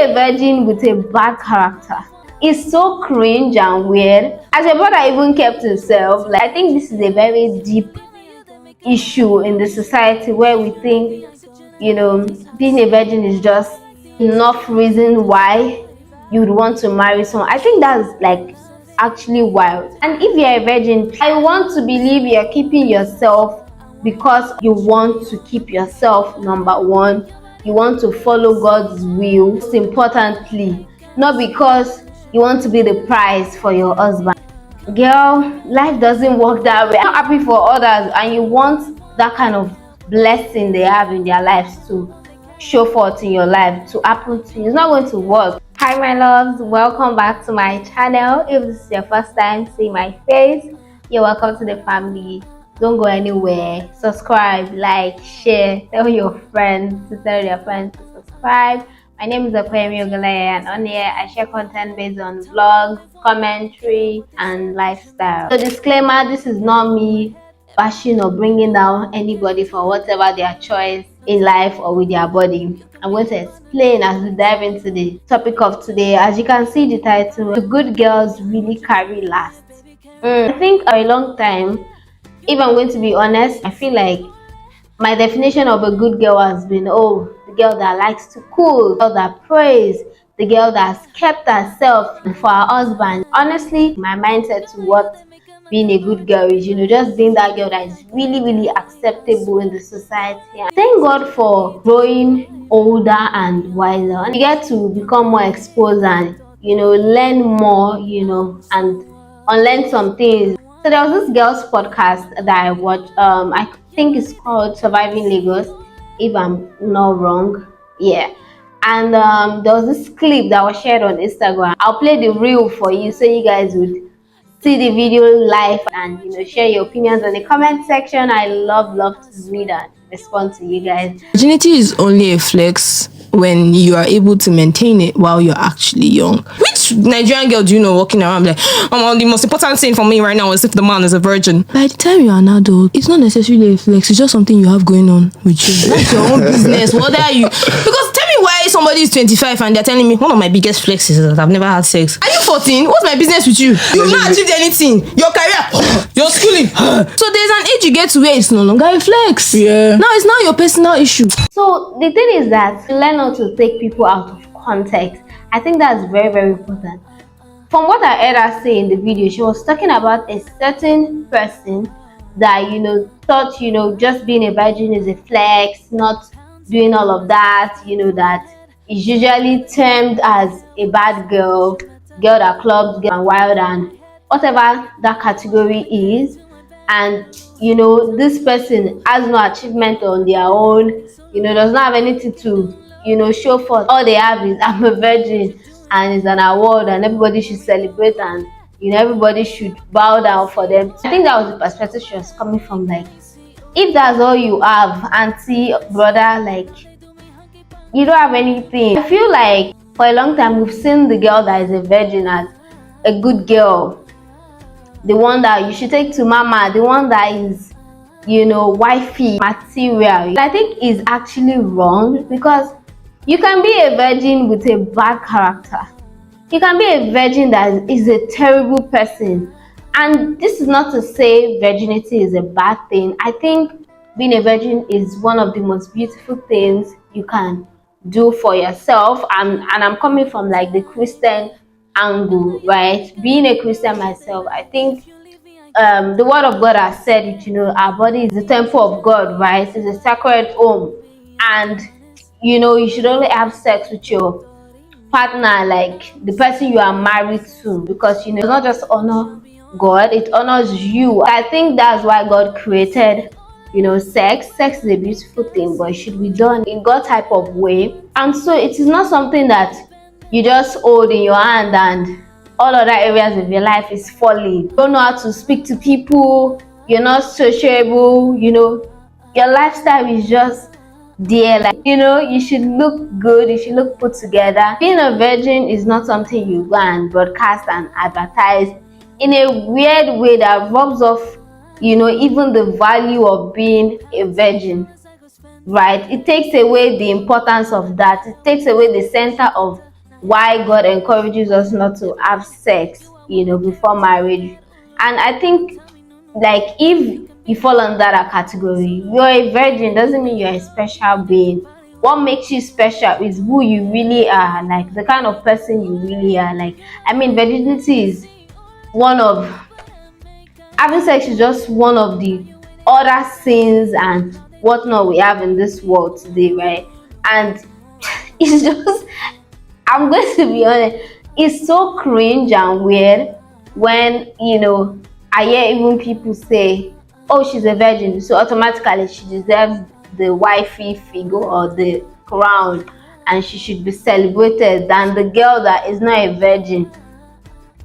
a virgin with a bad character is so cringe and weird. As your brother even kept himself, like, I think this is a very deep issue in the society where we think, being a virgin is just enough reason why you'd want to marry someone. I think that's like actually wild. And if you're a virgin, I want to believe you're keeping yourself because you want to keep yourself, number one. You want to follow God's will, most importantly, not because you want to be the prize for your husband. Girl, life doesn't work that way. You're not happy for others and you want that kind of blessing they have in their lives to show forth in your life to happen to you. It's not going to work. Hi my loves, welcome back to my channel. If this is your first time seeing my face, you're welcome to the family. Don't go anywhere. Subscribe, like, share, tell your friends to tell their friends to subscribe. My name is Okoyemi Ogoleye, and on here I share content based on vlogs, commentary, and lifestyle. So disclaimer, this is not me bashing or bringing down anybody for whatever their choice in life or with their body. I'm going to explain as we dive into the topic of today. As you can see the title, the good girls really carry last. I think for a long time, if I'm going to be honest, I feel like my definition of a good girl has been, the girl that likes to cook, the girl that prays, the girl that's kept herself for her husband. Honestly, my mindset to what being a good girl is, just being that girl that is really, really acceptable in the society. And thank God for growing older and wiser. And you get to become more exposed and, learn more, and unlearn some things. So there was this girl's podcast that I watched. I think it's called Surviving Lagos, if I'm not wrong. Yeah. And there was this clip that was shared on Instagram. I'll play the reel for you so you guys would see the video live and share your opinions in the comment section. I love to read and respond to you guys. Virginity is only a flex when you are able to maintain it while you're actually young. Which Nigerian girl do you know walking around like, the most important thing for me right now is if the man is a virgin? By the time you're an adult, it's not necessarily a flex, it's just something you have going on with you. That's your own business. What are you? Because tell me why somebody is 25 and they're telling me one of my biggest flexes is that I've never had sex. Are you 14? What's my business with you? You've not achieved anything. Your career, your schooling. So there's an age you get to where it's no longer a flex. Yeah. Now it's not your personal issue. So the thing is that learn not to take people out of context. I think that's very, very important. From what I heard her say in the video, she was talking about a certain person that thought just being a virgin is a flex, not doing all of that, that is usually termed as a bad girl that clubs, girl and wild and whatever that category is. And this person has no achievement on their own, does not have anything to show for. All they have is I'm a virgin and it's an award and everybody should celebrate and everybody should bow down for them. I think that was the perspective she was coming from. Like, if that's all you have, auntie, brother, like, you don't have anything. I feel like for a long time we've seen the girl that is a virgin as a good girl, the one that you should take to mama, the one that is wifey material. I think is actually wrong, because you can be a virgin with a bad character. You can be a virgin that is a terrible person. And this is not to say virginity is a bad thing. I think being a virgin is one of the most beautiful things you can do for yourself. And I'm coming from like the Christian angle, right? Being a Christian myself, I think the word of God has said it, our body is the temple of God, right? It's a sacred home. And you should only have sex with your partner, like the person you are married to, because it's not just honor God, it honors you. I think that's why God created sex is a beautiful thing, but it should be done in God type of way. And so it is not something that you just hold in your hand and all other areas of your life is falling. You don't know how to speak to people, you're not sociable, your lifestyle is just there, like you should look good, you should look put together. Being a virgin is not something you go and broadcast and advertise in a weird way that rubs off even the value of being a virgin, right? It takes away the importance of that. It takes away the center of why God encourages us not to have sex, before marriage. And I think, like, if you fall under that category, you're a virgin, doesn't mean you're a special being. What makes you special is who you really are, like the kind of person you really are. Like, I mean, virginity is one of having sex is just one of the other sins and whatnot we have in this world today, right? And it's just, I'm going to be honest, it's so cringe and weird when, I hear even people say, oh, she's a virgin, so automatically she deserves the wifey figure or the crown, and she should be celebrated than the girl that is not a virgin.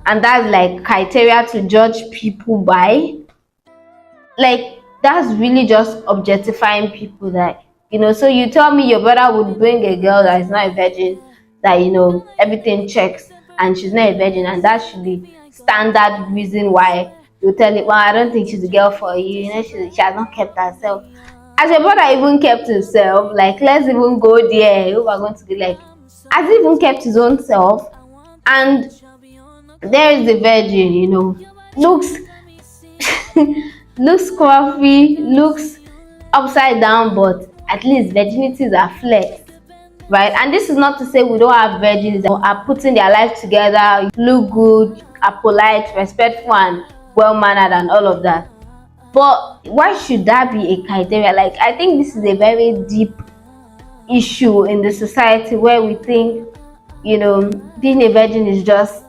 And that's like criteria to judge people by. Like, that's really just objectifying people. That, so you tell me your brother would bring a girl that is not a virgin, that, everything checks, and she's not a virgin, and that should be standard reason why you tell it, well, I don't think she's a girl for you, she has not kept herself. As your brother even kept himself, like, let's even go there. We are going to be like, has he even kept his own self? And there is the virgin, looks looks scruffy, looks upside down, but at least virginities are flexed, right? And this is not to say we don't have virgins that are putting their life together, look good, are polite, respectful, and well mannered, and all of that. But why should that be a criteria? Like, I think this is a very deep issue in the society where we think, being a virgin is just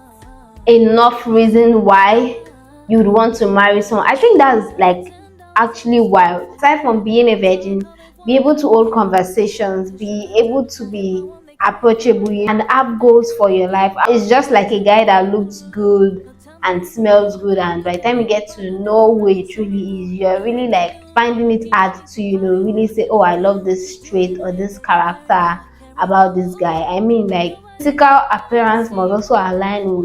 enough reason why you would want to marry someone. I think that's like actually wild. Aside from being a virgin, be able to hold conversations, be able to be approachable, and have goals for your life. It's just like a guy that looks good and smells good, and by the time you get to know who he truly is, you're really like finding it hard to, really say, oh, I love this trait or this character about this guy. I mean, like, physical appearance must also align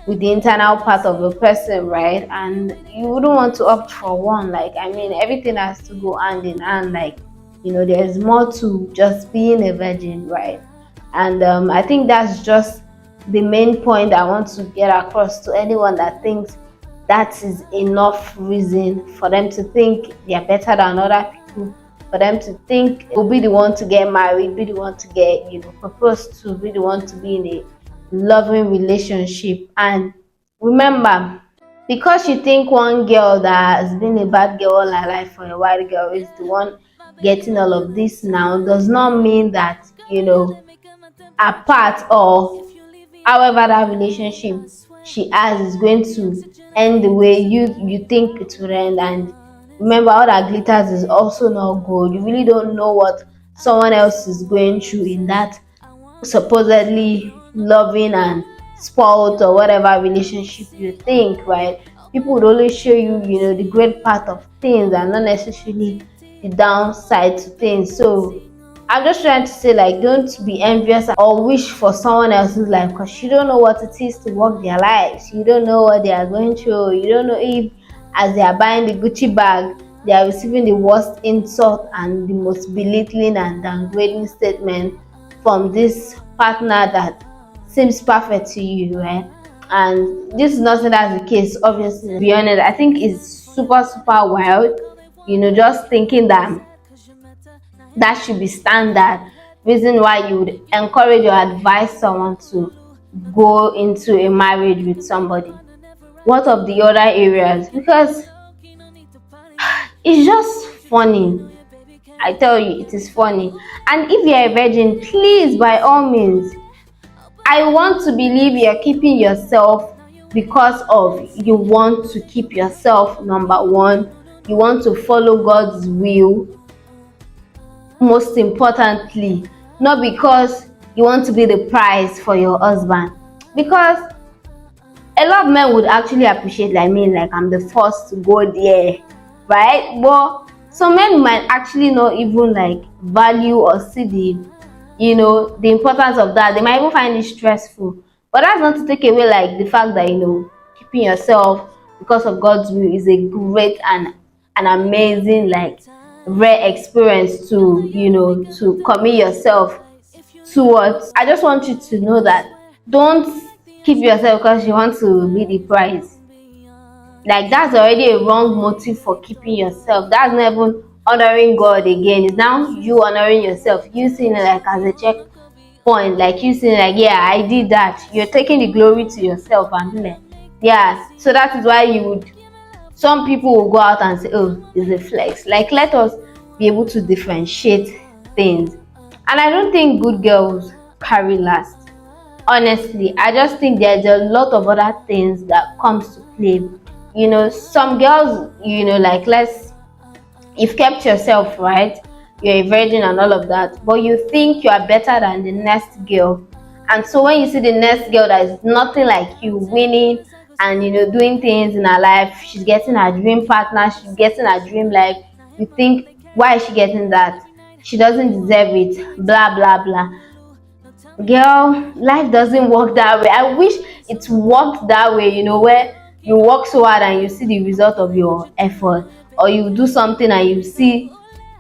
with the internal part of a person, right? And you wouldn't want to opt for one. Like, I mean, everything has to go hand in hand. Like, there's more to just being a virgin, right? And I think that's just the main point I want to get across to anyone that thinks that is enough reason for them to think they're better than other people, for them to think will be the one to get married, be the one to get, proposed to, be the one to be in a loving relationship. And remember, because you think one girl that has been a bad girl all her life for a white girl is the one getting all of this now, does not mean that, apart or however that relationship she has is going to end the way you think it will end. And remember, all that glitters is also not gold. You really don't know what someone else is going through in that supposedly loving and spoiled or whatever relationship you think, right? People would only show you, the great part of things and not necessarily the downside to things. So I'm just trying to say, like, don't be envious or wish for someone else's life, because you don't know what it is to walk their lives. You don't know what they are going through. You don't know if, as they are buying the Gucci bag, they are receiving the worst insult and the most belittling and downgrading statement from this partner that seems perfect to you, right? And this is not saying that's the case, obviously. To be honest, I think it's super wild, just thinking that should be standard reason why you would encourage or advise someone to go into a marriage with somebody. What of the other areas? Because it's just funny. I tell you, it is funny. And if you're a virgin, please, by all means, I want to believe you're keeping yourself because of you want to keep yourself, number one. You want to follow God's will, most importantly, not because you want to be the prize for your husband. Because a lot of men would actually appreciate, like me, like I'm the first to go there, right? But some men might actually not even like value or see the importance of that. They might even find it stressful. But that's not to take away like the fact that keeping yourself because of God's will is a great and an amazing, like, rare experience to to commit yourself towards. I just want you to know that don't keep yourself because you want to be the prize. Like, that's already a wrong motive for keeping yourself. That's not even honoring God again. It's now you honoring yourself, you seeing it like as a checkpoint, like you saying like, yeah, I did that. You're taking the glory to yourself and be like, yeah. So that is why you would, some people will go out and say, oh, it's a flex. Like, let us be able to differentiate things. And I don't think good girls carry last. Honestly, I just think there's a lot of other things that comes to play. Some girls, like, you've kept yourself, right? You're a virgin and all of that, but you think you are better than the next girl. And so when you see the next girl that is nothing like you, winning and doing things in her life, she's getting her dream partner, she's getting her dream life, you think, why is she getting that? She doesn't deserve it, blah blah blah. Girl, life doesn't work that way. I wish it worked that way, where you work so hard and you see the result of your effort, or you do something and you see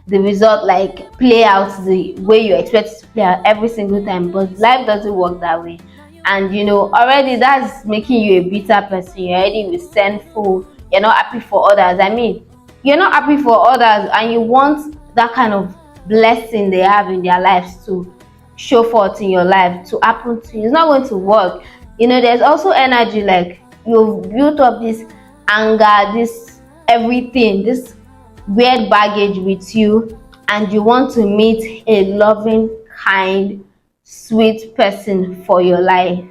the result like play out the way you expect it to play out every single time. But life doesn't work that way. And already that's making you a bitter person. You're already resentful, you're not happy for others. I mean, you're not happy for others and you want that kind of blessing they have in their lives to show forth in your life to happen to you. It's not going to work. There's also energy, like you've built up this anger, this everything, this weird baggage with you, and you want to meet a loving, kind, sweet person for your life.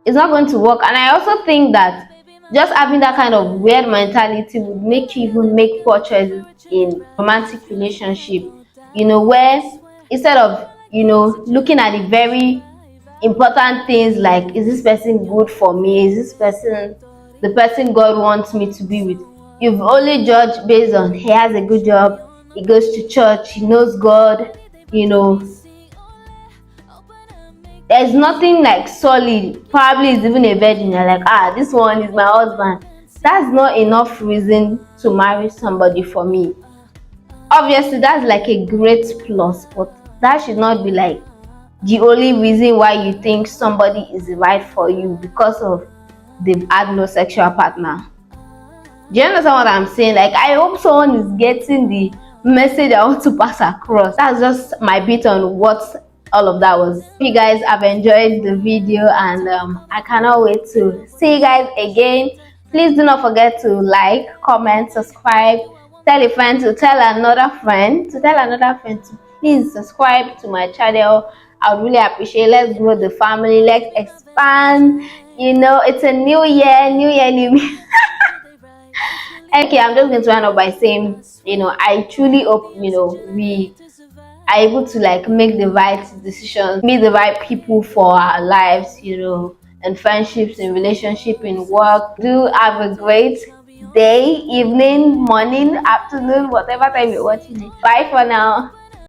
It's not going to work. And I also think that just having that kind of weird mentality would make you even make poor choices in romantic relationship, where instead of looking at the very important things like, is this person good for me, is this person the person God wants me to be with, you've only judged based on he has a good job, he goes to church, he knows God. There's nothing like solid, probably is even a virgin, you're like, this one is my husband. That's not enough reason to marry somebody for me. Obviously that's like a great plus, but that should not be like the only reason why you think somebody is right for you, because of they've had no sexual partner. Do you understand what I'm saying? Like, I hope someone is getting the message I want to pass across. That's just my bit on what all of that was. If you guys have enjoyed the video, and I cannot wait to see you guys again. Please do not forget to like, comment, subscribe, tell a friend to tell another friend to please subscribe to my channel. I would really appreciate it. Let's grow the family, let's expand. It's a new year, new me. Okay, I'm just going to round up by saying, I truly hope we are able to like make the right decisions, meet the right people for our lives, and friendships, in relationship, in work. Do have a great day, evening, morning, afternoon, whatever time you're watching it. Bye for now.